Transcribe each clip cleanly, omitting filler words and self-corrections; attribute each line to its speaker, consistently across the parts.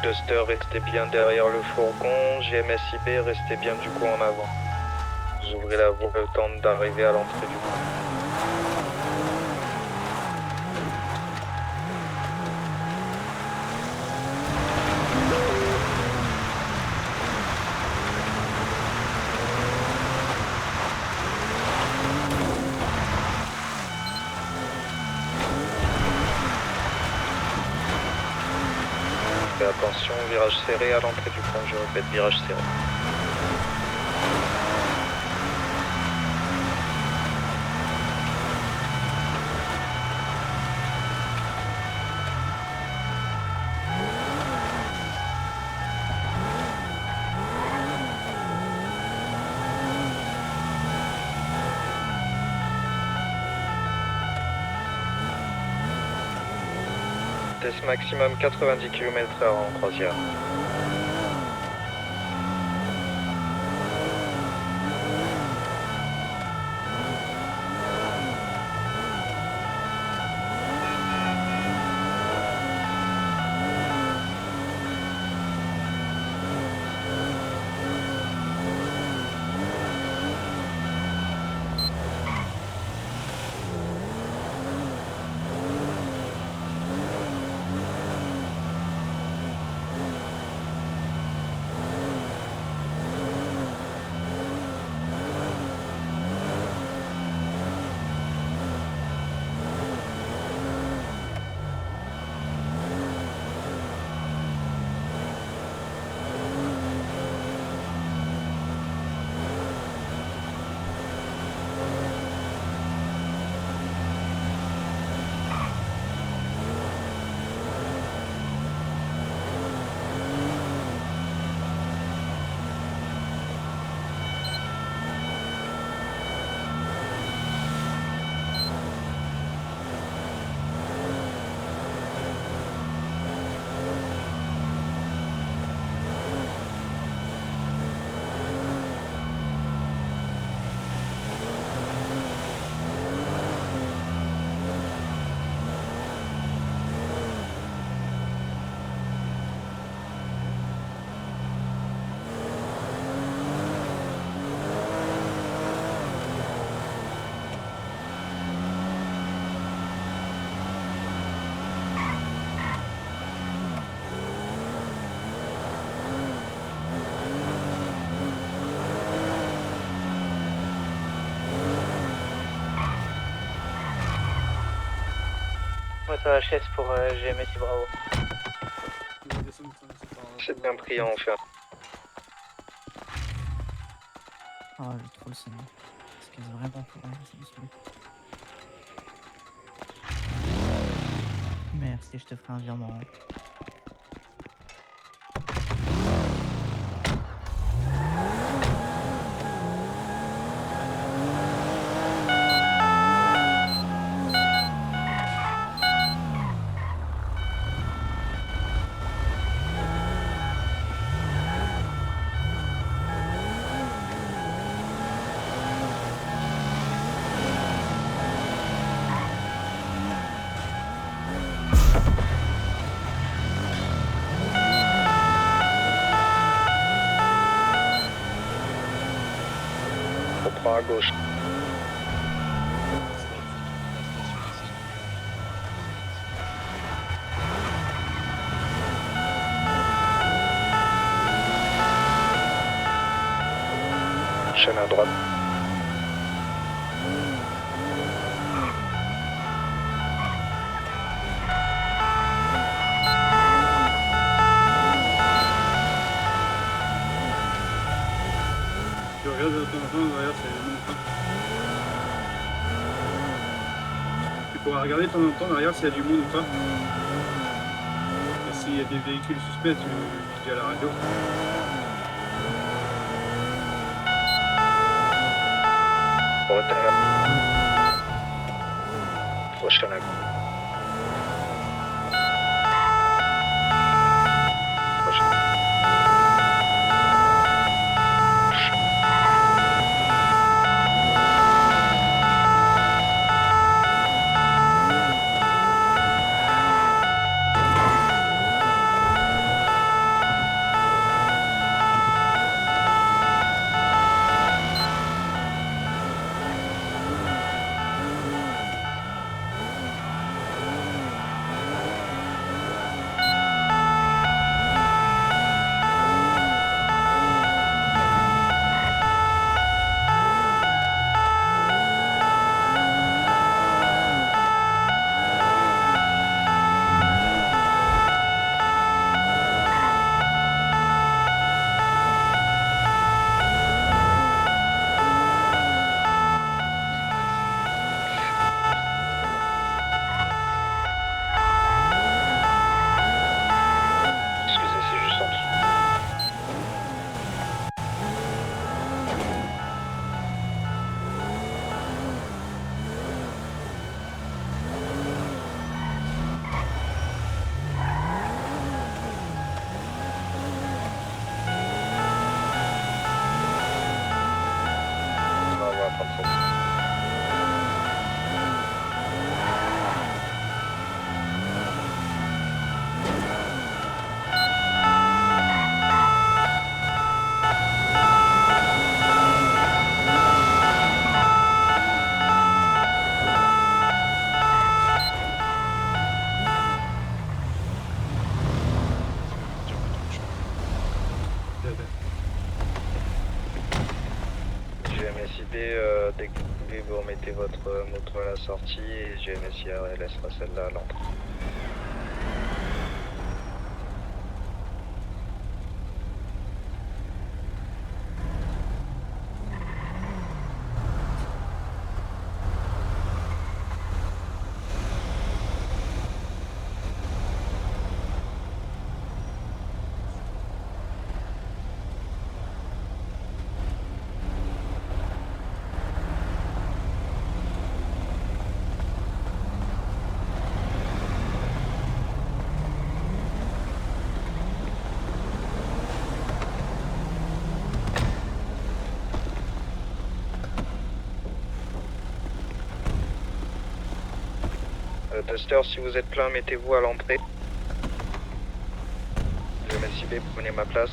Speaker 1: Duster, restez bien derrière le fourgon. GMSIB, restez bien du coup en avant. Vous ouvrez la voie le temps d'arriver à l'entrée du pont. Faites attention, virage serré à l'entrée du pont, je répète, virage serré. Vitesse maximum 90 km/h en croisière.
Speaker 2: Moteur HS pour GMS Bravo.
Speaker 1: C'est bien pris, on fait.
Speaker 3: Ah, j'ai trop le seum. Ça casse vraiment pour rien, ça me saoule. Merci, je te ferai un virement.
Speaker 1: On prend à gauche. Chaîne à droite.
Speaker 4: Tu regardes de temps en temps derrière, c'est le montant. Tu pourras regarder de temps en temps derrière s'il y a du monde ou pas. Et s'il y a des véhicules suspects, tu dis à la radio.
Speaker 1: Prochaine à gauche. GMSIB, dès que vous pouvez, vous remettez votre moto à la sortie et GMSIR elle laissera celle-là à l'entrée. Duster, si vous êtes plein, mettez-vous à l'entrée. GMSIB, prenez ma place.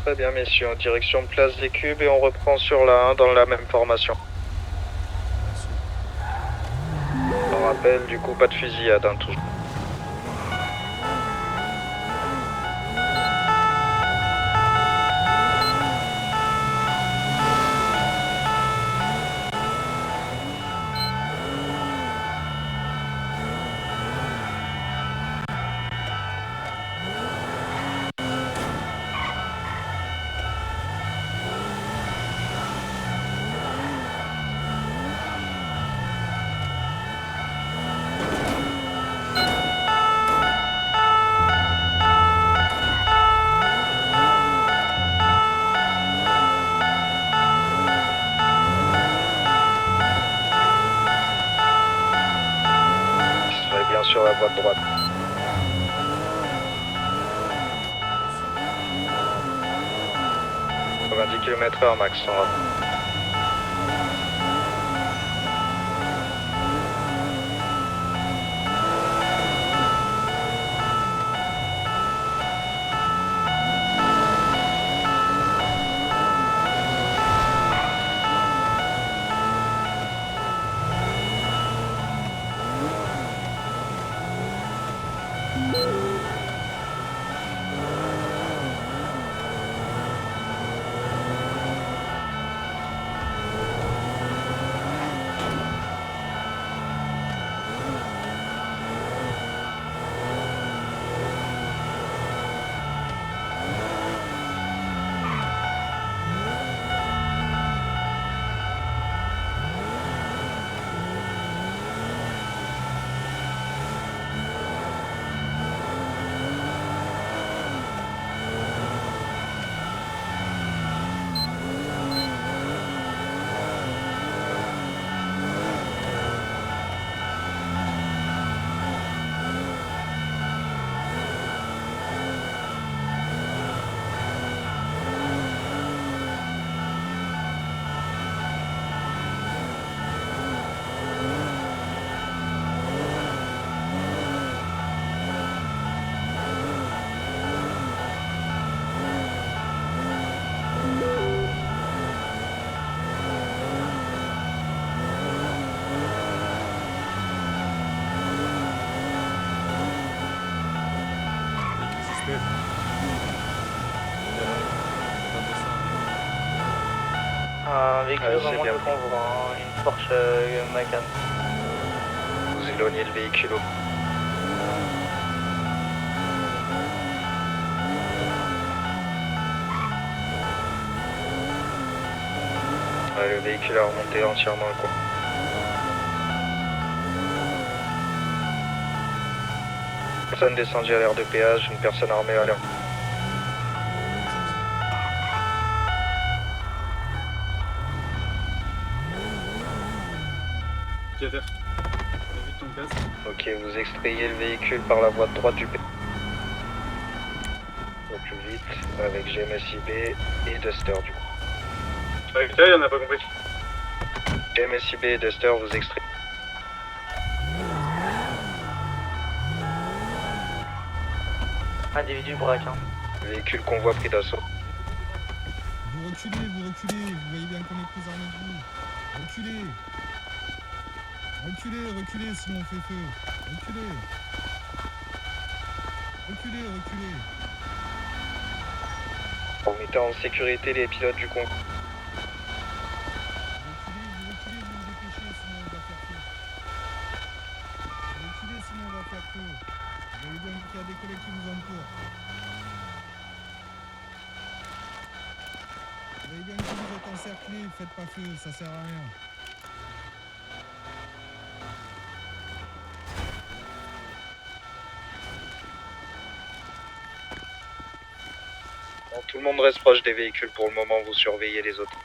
Speaker 1: Très bien, messieurs, en direction place des Cubes et on reprend sur la 1 dans la même formation. On rappelle, du coup, pas de fusillade, hein, toujours. Bien sur la voie de droite. 90 km/h max.
Speaker 2: Un véhicule
Speaker 1: Ouais,
Speaker 2: vraiment
Speaker 1: c'est bien.
Speaker 2: de convoi, hein, une Porsche Macan.
Speaker 1: Vous éloignez le véhicule. Ouais, le véhicule a remonté entièrement le coin. Personne descendue à l'aire de péage, une personne armée à l'air.
Speaker 4: Kader. Évite ton casque.
Speaker 1: Ok, vous extrayez le véhicule par la voie de droite du P. Au plus vite, avec GMSIB et Duster du coup.
Speaker 4: Avec toi, on n'a pas compris.
Speaker 1: GMSIB et Duster, vous extrayez.
Speaker 2: Individu braque. Hein.
Speaker 1: Véhicule convoi pris d'assaut.
Speaker 5: Vous reculez, vous voyez bien qu'on est plus armés que vous. Reculez. Reculez, sinon on fait feu. Reculez. Reculez.
Speaker 1: Vous mettez en sécurité les pilotes du convoi.
Speaker 5: Reculez, vous vous dépêchez, sinon on va faire feu. Reculez, sinon on va faire feu. Vous voyez bien qu'il y a des collègues qui vous entourent. Vous voyez bien que vous êtes encerclés, faites pas feu, ça sert à rien.
Speaker 1: Bon, tout le monde reste proche des véhicules pour le moment, vous surveillez les autres.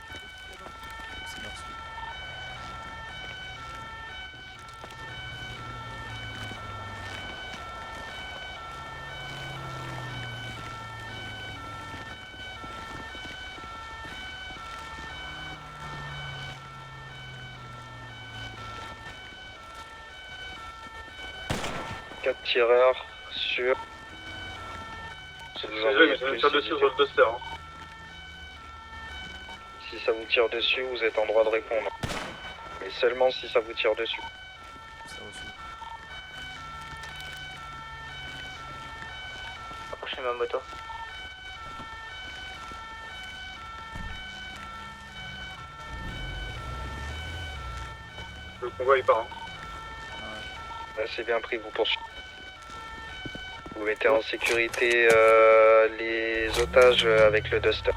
Speaker 1: Quatre tireurs sur... Si vous
Speaker 4: Désolé, mais
Speaker 1: envoyez
Speaker 4: ça me
Speaker 1: plus,
Speaker 4: tire
Speaker 1: c'est
Speaker 4: dessus sur
Speaker 1: difficile.
Speaker 4: le Duster. Hein.
Speaker 1: Si ça vous tire dessus, vous êtes en droit de répondre. Mais seulement si ça vous tire dessus.
Speaker 2: Approchez ma moto.
Speaker 4: Le convoi il part. Hein.
Speaker 1: Là, c'est bien pris, vous poursuivez. Vous mettez en sécurité les otages avec le Duster.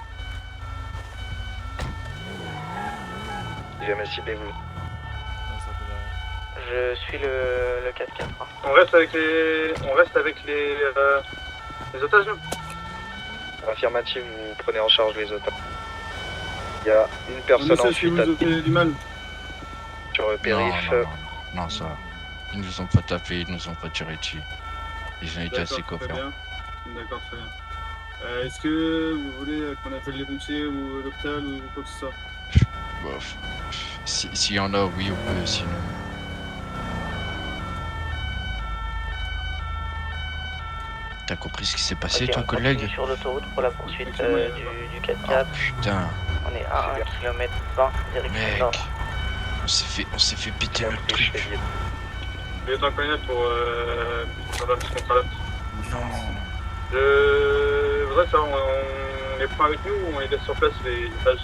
Speaker 1: GMSIB, vous.
Speaker 2: Je suis le 4-4. Hein.
Speaker 4: On reste avec les otages nous.
Speaker 1: Affirmatif, vous prenez en charge les otages. Il y a une personne
Speaker 4: Monsieur,
Speaker 1: en
Speaker 4: si
Speaker 1: fuite
Speaker 4: vous avez du mal.
Speaker 1: sur le périph.
Speaker 6: Non, ça va. Ils nous ont pas tapé, ils nous ont pas tiré dessus. Ils ont été assez
Speaker 4: D'accord, très
Speaker 6: coopérants.
Speaker 4: bien. D'accord, très bien. Est-ce que vous voulez qu'on appelle les pompiers ou l'hôpital ou quoi que ce soit?
Speaker 6: Bof. S'il y en a, oui, on peut, sinon. T'as compris ce qui s'est passé,
Speaker 2: Ok,
Speaker 6: ton
Speaker 2: on
Speaker 6: collègue?
Speaker 2: continue sur l'autoroute pour la poursuite
Speaker 4: Ok, ouais,
Speaker 2: du
Speaker 6: Oh
Speaker 2: 4x4.
Speaker 6: putain,
Speaker 2: On est à 1 km 20 direction
Speaker 6: mec.
Speaker 2: nord.
Speaker 6: On s'est fait péter
Speaker 1: Bien
Speaker 6: notre
Speaker 1: pris,
Speaker 6: truc.
Speaker 1: Chevalier.
Speaker 4: Lieutenant colonel pour faire un petit contrat là.
Speaker 6: Non.
Speaker 4: Je voudrais savoir, on les prend avec nous ou on les laisse sur place les otages?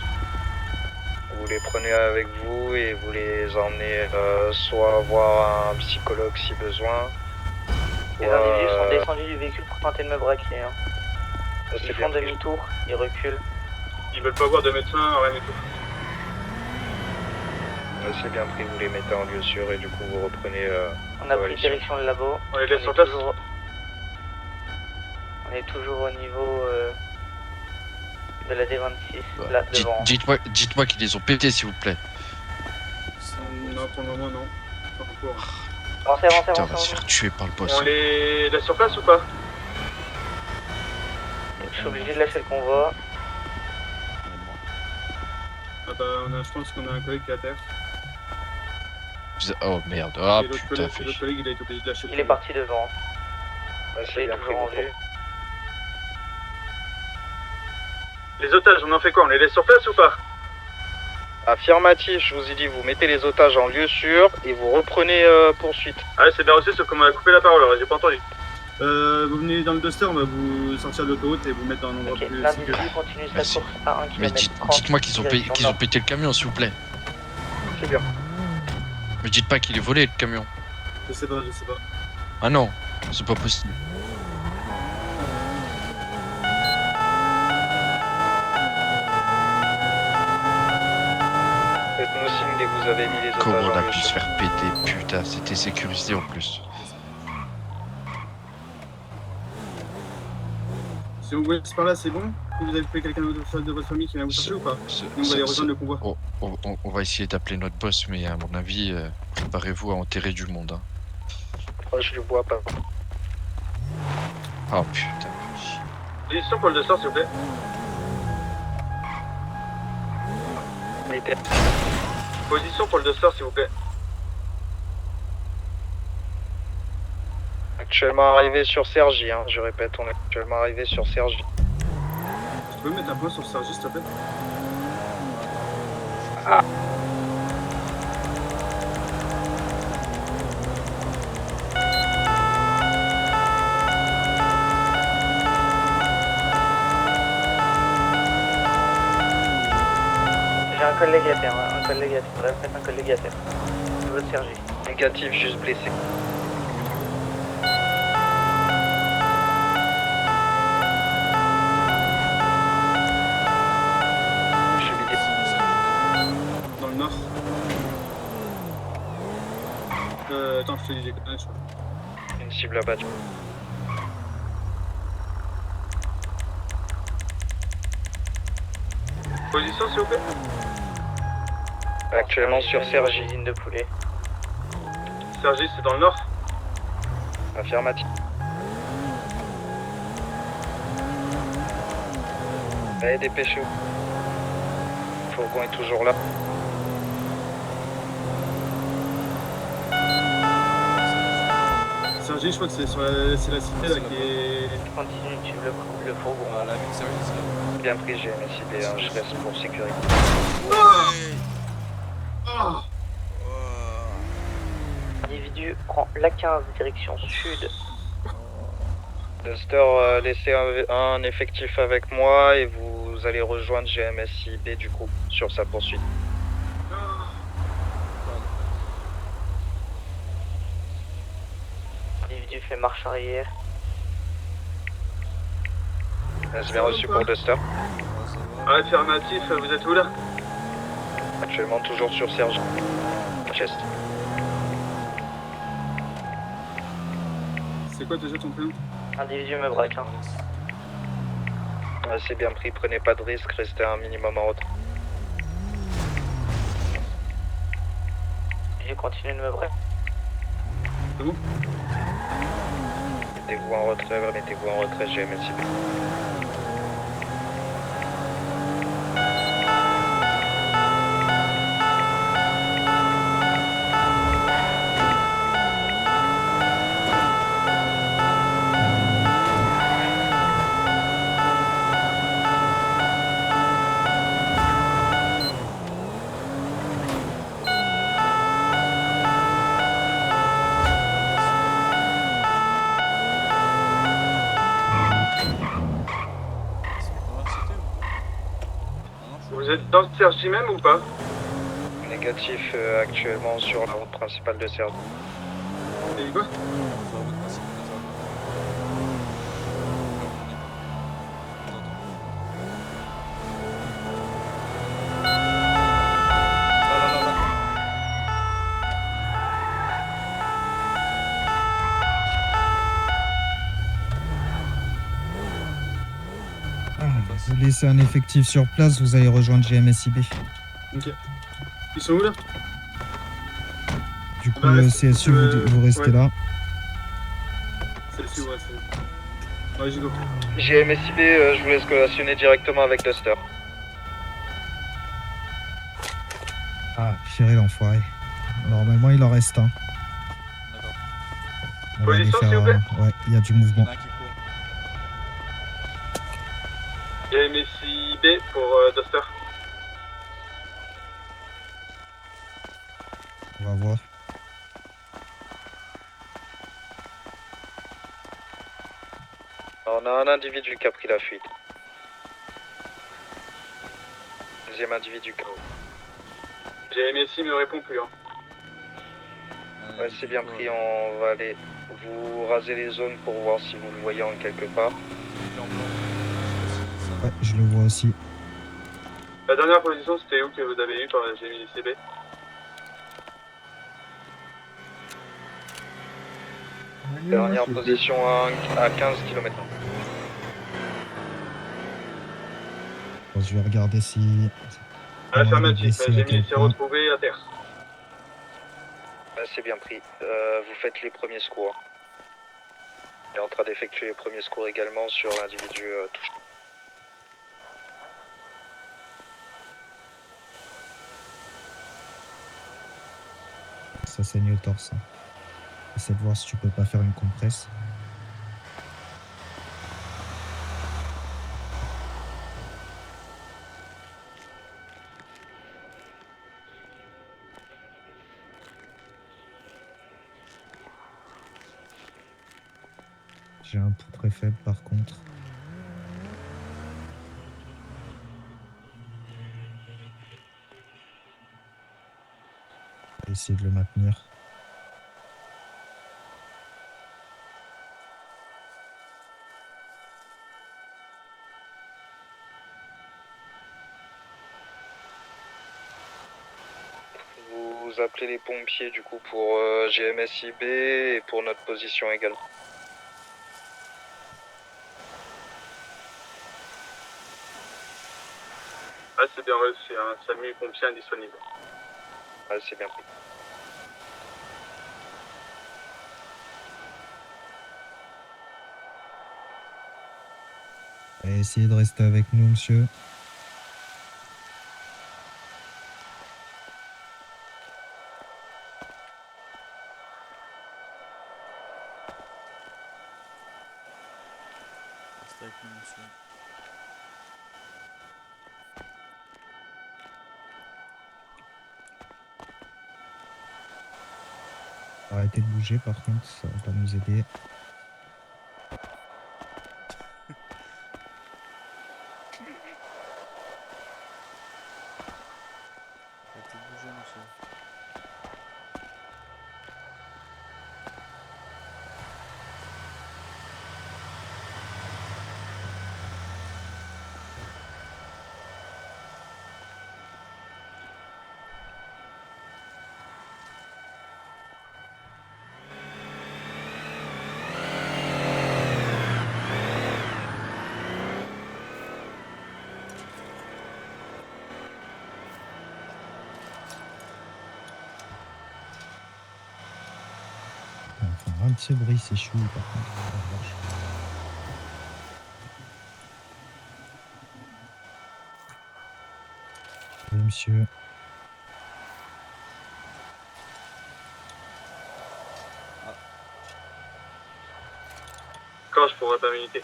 Speaker 1: Vous les prenez avec vous et vous les emmenez soit voir un psychologue si besoin.
Speaker 2: Les
Speaker 1: soit,
Speaker 2: individus sont descendus du véhicule pour tenter de me braquer. Hein.
Speaker 1: ça, c'est
Speaker 2: Ils
Speaker 1: bien
Speaker 2: font
Speaker 1: pris.
Speaker 2: demi-tour, ils reculent.
Speaker 4: Ils veulent pas voir de médecin, rien du tout.
Speaker 1: Ça, c'est bien pris, vous les mettez en lieu sûr et du coup vous reprenez.
Speaker 2: On a pris
Speaker 1: coalition.
Speaker 2: direction le labo.
Speaker 4: On les laisse sur place.
Speaker 2: On est toujours au niveau de la D26,
Speaker 6: Bah,
Speaker 2: là devant.
Speaker 6: Dites-moi qu'ils les ont pétés, s'il vous plaît.
Speaker 4: Non, pour le moment, non. Pas encore.
Speaker 2: Avancez,
Speaker 6: Putain, on va se faire tuer par le boss.
Speaker 4: On les laisse sur place ou pas?
Speaker 2: Je suis obligé de lâcher le convoi.
Speaker 4: Ah bah, je pense qu'on a un collègue qui est à terre.
Speaker 6: Oh merde, ah
Speaker 4: et l'autre
Speaker 6: putain,
Speaker 4: collègue, il a été obligé de lâcher le
Speaker 2: Il est
Speaker 4: convoi.
Speaker 2: parti devant.
Speaker 1: Ouais,
Speaker 2: Je
Speaker 1: c'est
Speaker 2: l'ai
Speaker 1: bien pris,
Speaker 2: toujours en
Speaker 1: vous.
Speaker 2: vue.
Speaker 4: Les otages, on en fait quoi? On les laisse sur place ou pas?
Speaker 1: Affirmatif, je vous ai dit, vous mettez les otages en lieu sûr et vous reprenez poursuite.
Speaker 4: Ah ouais, c'est bien reçu, sauf qu'on m'a coupé la parole, alors j'ai pas entendu. Vous venez dans le Duster, on va vous sortir de l'autoroute et vous mettre dans un endroit
Speaker 2: Ok,
Speaker 4: plus
Speaker 2: l'individu
Speaker 4: sécurisé.
Speaker 2: continue sa
Speaker 6: Merci.
Speaker 2: course à 1
Speaker 6: Mais
Speaker 2: km 30.
Speaker 6: dites-moi qu'ils ont, qu'ils ont pété le camion, s'il vous plaît.
Speaker 1: C'est bien.
Speaker 6: Me dites pas qu'il est volé, le camion.
Speaker 4: Je sais pas.
Speaker 6: Ah non, c'est pas possible.
Speaker 1: Faites-nous signe dès que vous avez mis les otages
Speaker 6: Comment on
Speaker 1: en
Speaker 6: a
Speaker 1: lieu
Speaker 6: pu se
Speaker 1: sûr.
Speaker 6: faire péter, putain, c'était sécurisé en plus.
Speaker 4: Si vous voulez par là, c'est bon? Vous avez trouvé quelqu'un de votre famille qui vient vous chercher ou pas? Nous, on va aller rejoindre le convoi.
Speaker 6: On va essayer d'appeler notre boss, mais à mon avis, préparez-vous à enterrer du monde. Hein.
Speaker 1: Oh, je le vois pas.
Speaker 6: Oh putain.
Speaker 4: Position pour le Duster, s'il vous plaît. Position pour le Duster, s'il vous plaît.
Speaker 1: Actuellement arrivé sur Sergi, hein. Je répète, on est actuellement arrivé sur Sergi.
Speaker 4: Tu peux me mettre un point sur Sergi, s'il te plaît?
Speaker 2: J'ai un collègue à terre, un collègue à terre, répète, un collègue à terre. Niveau de Sergi.
Speaker 1: Négatif, juste blessé. Je suis vidé.
Speaker 4: Dans le nord. Attends, je te dis des conneries, je crois.
Speaker 1: Une cible abattue.
Speaker 4: Position, s'il vous plaît.
Speaker 1: Actuellement sur Sergi.
Speaker 2: Usine de poulet.
Speaker 4: Sergi, c'est dans le nord.
Speaker 1: Affirmatif. Allez, dépêchez-vous. Le fourgon est toujours là.
Speaker 4: Sergi, je crois que c'est la cité là qui est.
Speaker 2: Continue de suivre le fourgon.
Speaker 7: Voilà, avec service.
Speaker 1: Bien pris, GMSIB, hein, je reste pour sécurité.
Speaker 4: Ah
Speaker 2: Individu prend la 15 direction sud.
Speaker 1: Duster, laissez un effectif avec moi et vous allez rejoindre GMSIB du coup sur sa poursuite.
Speaker 2: Individu fait marche arrière.
Speaker 1: Est-ce bien reçu pour Duster?
Speaker 4: Affirmatif, vous êtes où là?
Speaker 1: Actuellement toujours sur Sergi. Chest.
Speaker 4: C'est quoi déjà ton prénom?
Speaker 2: Individu me braque. Hein.
Speaker 1: C'est bien pris, prenez pas de risque, restez un minimum en retrait.
Speaker 2: Je continue de me braquer.
Speaker 4: C'est bon?
Speaker 1: Mettez-vous en retrait, GMSIB.
Speaker 4: Vous êtes dans Sergi même ou pas?
Speaker 1: Négatif, actuellement sur la route principale de Sergi.
Speaker 4: T'as dit quoi?
Speaker 5: Vous laissez un effectif sur place, vous allez rejoindre GMSIB.
Speaker 4: Ok. Ils sont où là?
Speaker 5: Du coup,
Speaker 4: Bah,
Speaker 5: le
Speaker 4: reste-
Speaker 5: CSU, vous restez
Speaker 4: ouais.
Speaker 5: là.
Speaker 4: Celle-ci, ouais, c'est. Ouais, j'y go.
Speaker 1: GMSIB, je vous laisse collationner directement avec Duster.
Speaker 5: Ah, tirez l'enfoiré. Normalement, il en reste un.
Speaker 7: D'accord.
Speaker 5: On va aller
Speaker 4: Position,
Speaker 5: faire.
Speaker 4: s'il vous plaît.
Speaker 5: Ouais, il y a du mouvement.
Speaker 7: Il y en a un qui court.
Speaker 4: GMSIB pour Duster.
Speaker 5: On va voir.
Speaker 1: Alors, on a un individu qui a pris la fuite. Deuxième individu KO.
Speaker 4: GMSI me répond plus. Hein.
Speaker 1: Ouais, c'est bien pris, on va aller vous raser les zones pour voir si vous le voyez en quelque part.
Speaker 5: Ouais, je le vois aussi.
Speaker 4: La dernière position, c'était où que vous avez eu par la GMSIB?
Speaker 1: Dernière position à 15 km.
Speaker 5: Bon, je vais regarder si...
Speaker 4: Affirmatif,
Speaker 5: blessés à
Speaker 4: Jamie
Speaker 5: quel
Speaker 4: s'est
Speaker 5: point.
Speaker 4: retrouvé à terre.
Speaker 1: C'est bien pris. Vous faites les premiers secours. Il est en train d'effectuer les premiers secours également sur l'individu touché.
Speaker 5: Ça saigne au torse. Essaie de voir si tu peux pas faire une compresse. J'ai un pouls très faible par contre. Je vais essayer de le maintenir.
Speaker 1: Vous appelez les pompiers du coup pour GMSIB et pour notre position également.
Speaker 4: Ah, c'est bien reçu, hein. SAMU pompier indisponible.
Speaker 1: C'est bien pris.
Speaker 5: Essayez de rester avec nous, monsieur.
Speaker 7: Restez avec nous, monsieur.
Speaker 5: Arrêtez de bouger par contre, ça va pas nous aider.
Speaker 7: Arrêtez de bouger, monsieur.
Speaker 5: Enfin, un petit bruit, c'est chou par contre. Oui, monsieur.
Speaker 4: Corche pour votre immunité.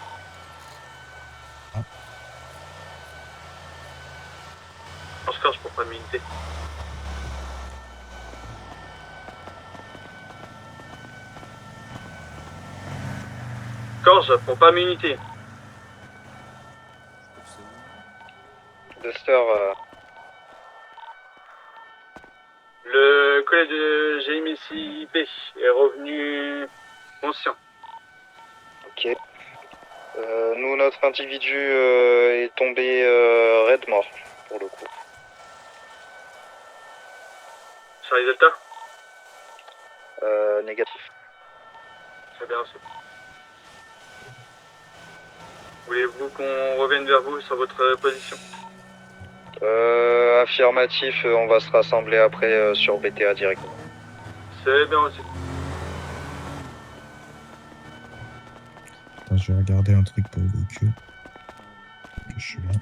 Speaker 5: Ah.
Speaker 4: Corche pour votre immunité. Corche pour pas immunité.
Speaker 7: C'est où?
Speaker 1: Duster,
Speaker 4: Le collègue de GMSIB est revenu conscient.
Speaker 1: ok. Nous, notre individu est tombé raide mort, pour le coup.
Speaker 4: Charlie Delta?
Speaker 1: Négatif.
Speaker 4: Très bien reçu. Voulez-vous qu'on revienne vers vous sur votre position?
Speaker 1: Affirmatif, on va se rassembler après sur BTA directement.
Speaker 4: C'est bien reçu.
Speaker 5: Attends, je vais regarder un truc pour le véhicule. Que je suis là.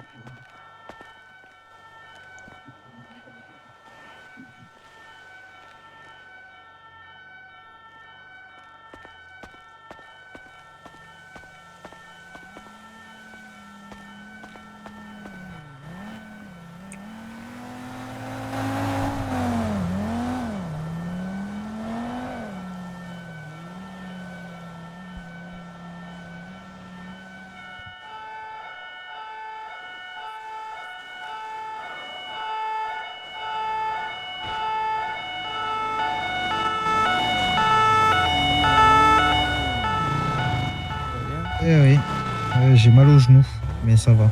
Speaker 5: Eh oui, j'ai mal au genou, mais ça va.
Speaker 3: Ouais,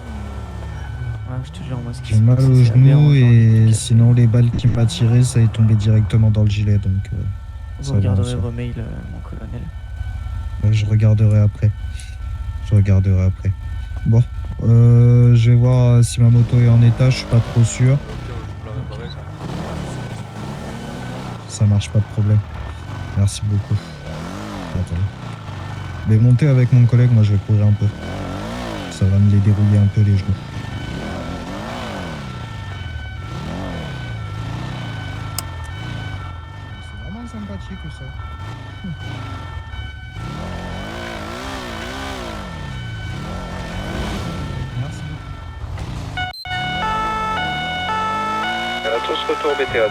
Speaker 3: je te jure, moi, ce qui
Speaker 5: J'ai
Speaker 3: se
Speaker 5: mal
Speaker 3: passe,
Speaker 5: au
Speaker 3: c'est la merde,
Speaker 5: genou
Speaker 3: genre,
Speaker 5: et
Speaker 3: donc,
Speaker 5: sinon les balles qui m'a tiré, ça est tombé directement dans le gilet, donc
Speaker 3: Vous
Speaker 5: ça va,
Speaker 3: regarderez
Speaker 5: ça.
Speaker 3: vos mails, mon colonel.
Speaker 5: Je regarderai après. Je regarderai après. Bon, Je vais voir si ma moto est en état, je suis pas trop sûr. Ça marche, pas de problème. Merci beaucoup. Attends. Mais montez avec mon collègue, moi je vais courir un peu. Ça va me les dérouiller un peu les genoux. C'est vraiment sympathique ça. Merci beaucoup.
Speaker 1: À tous retour BTA.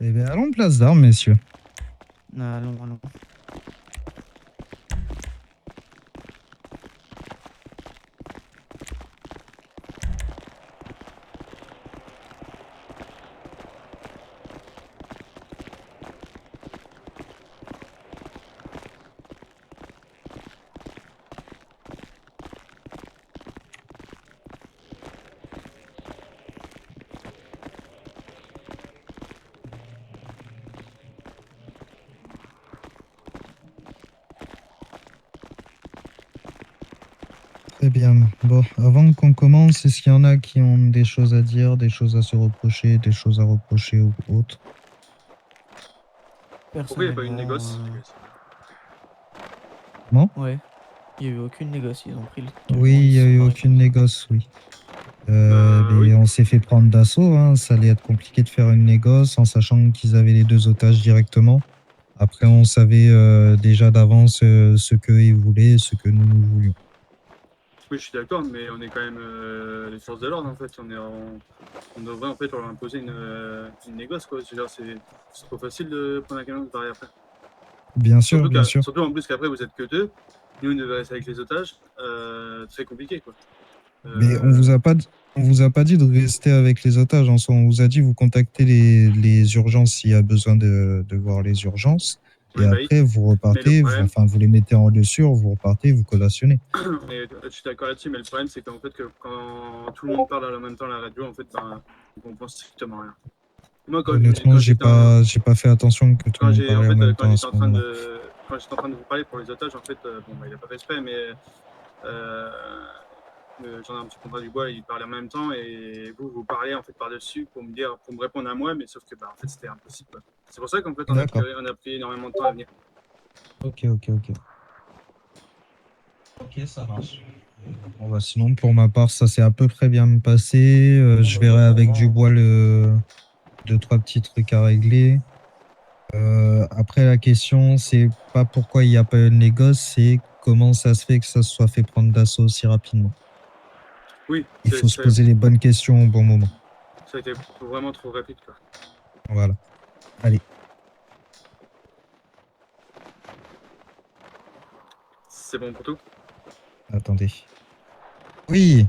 Speaker 5: Eh bien, allons place d'armes, messieurs.
Speaker 3: Allons, allons.
Speaker 5: Très bien. Bon, avant qu'on commence, est-ce qu'il y en a qui ont des choses à dire, des choses à se reprocher, des choses à reprocher ou autres?
Speaker 4: Pourquoi il n'y a pas eu de
Speaker 3: Personnellement,
Speaker 4: négoce
Speaker 3: Ouais. Il n'y a eu aucune négoce, ils ont pris le temps.
Speaker 5: Oui, il n'y a eu aucune négoce, oui.
Speaker 4: oui.
Speaker 5: On s'est fait prendre d'assaut, hein. Ça allait être compliqué de faire une négoce en sachant qu'ils avaient les 2 otages directement. Après, on savait déjà d'avance ce qu'ils voulaient, ce que nous voulions.
Speaker 4: Oui, je suis d'accord, mais on est quand même les forces de l'ordre en fait. On devrait en fait leur imposer une négoce quoi. C'est trop facile de prendre un camion de barrière après.
Speaker 5: Bien sûr, bien sûr.
Speaker 4: Surtout en plus qu'après vous êtes que 2. Nous on devait rester avec les otages. Très compliqué quoi.
Speaker 5: Mais on vous a pas dit de rester avec les otages en soi. On vous a dit vous contactez les urgences s'il y a besoin de voir les urgences.
Speaker 4: Oui,
Speaker 5: Et
Speaker 4: bah
Speaker 5: après, vous repartez, vous les mettez en lieu sûr, vous repartez, vous collationnez.
Speaker 4: Je suis d'accord là-dessus, mais le problème c'est qu'en fait que quand tout le monde parle en même temps à la radio, en fait, on pense strictement rien. Moi,
Speaker 5: Honnêtement, j'ai pas fait attention que tout le monde parlait en même temps à ce moment-là.
Speaker 4: quand j'étais en train de vous parler pour les otages, en fait, bon, bah, il a pas fait exprès, mais le gendarme du contrat du bois, il parlait en même temps et vous parlez en fait par-dessus pour me répondre à moi, mais sauf que bah, en fait, c'était impossible, quoi. C'est pour ça qu'en fait,
Speaker 5: D'accord.
Speaker 4: on a pris énormément de temps à venir.
Speaker 5: Ok. Ok, ça marche. Bon, bah, sinon, pour ma part, ça s'est à peu près bien passé. Je verrai avec Dubois deux, trois petits trucs à régler. Après, la question, c'est pas pourquoi il n'y a pas eu de négoce, c'est comment ça se fait que ça se soit fait prendre d'assaut aussi rapidement.
Speaker 4: Oui,
Speaker 5: Il faut se poser les bonnes questions au bon moment.
Speaker 4: ça a été vraiment trop rapide, quoi.
Speaker 5: Voilà. Allez,
Speaker 4: C'est bon pour tout?
Speaker 5: attendez. Oui,